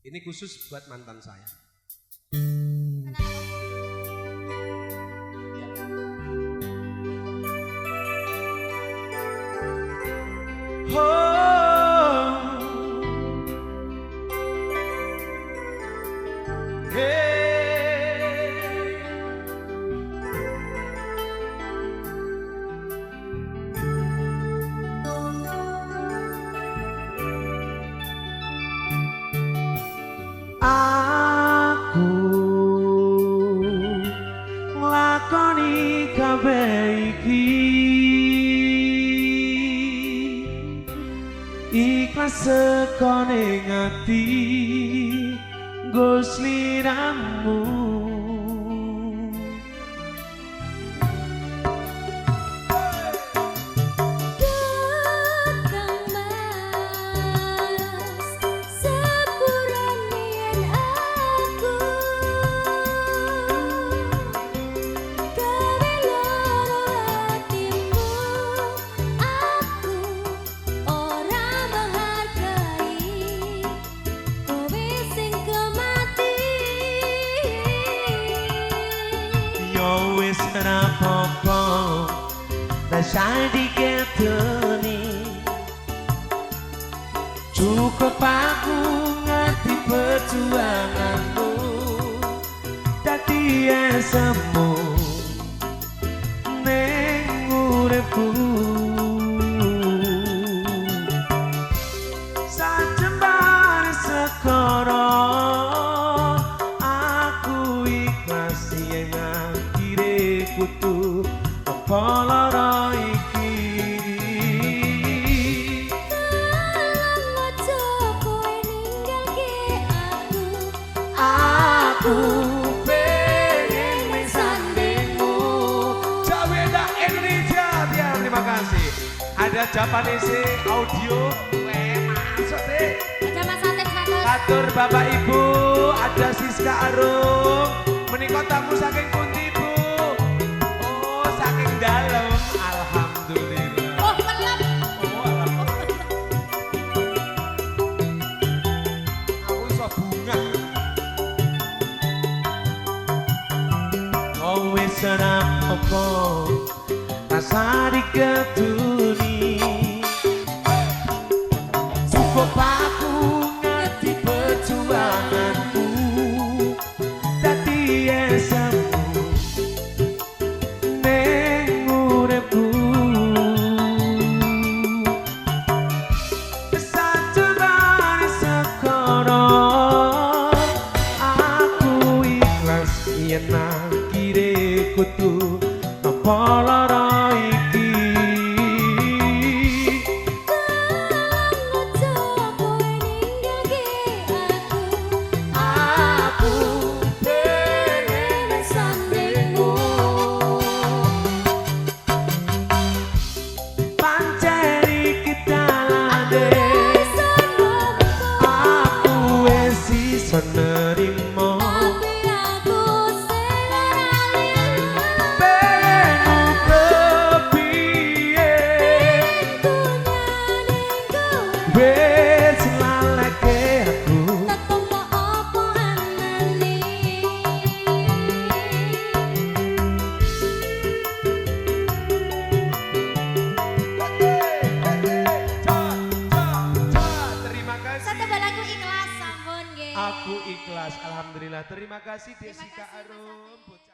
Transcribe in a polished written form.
Ini khusus buat mantan saya. Aku nglakoni kabeh iki ikhlas saka ning ati nggo sliramu. Wis rapopo rasa diketuni cukup aku ngerti perjuanganmu dadi esemu ning uripku sajembar sekara aku ikhlas yen kutu kepala iki kalau aja kowe ninggalke aku pengen mensandingmu. Jaweda Indonesia dia, terima kasih. Ada Japanese audio, masuk deh. ada Mas Atem satu. Atur Bapak Ibu, ada Siska Arum, menikah tamu saking pundi Bu? Oh saking dalam, alhamdulillah. Oh pelem. Oh alhamdulillah. Aku iso bunga. Oh wis ora apa, rasa diketuni. Cukup aku ngerti perjuanganmu dadi esemu ning uripku sajembar sekara aku ikhlas yen akhire kudu nampa lara iki. Nerimo Tapi aku selarang pengen kepiye wis laleke aku Tetep apa anane terima kasih. Satu lagu ikhlas sampun nggih. Aku ikhlas, alhamdulillah. Terima kasih Desika kasih, Mas Arum.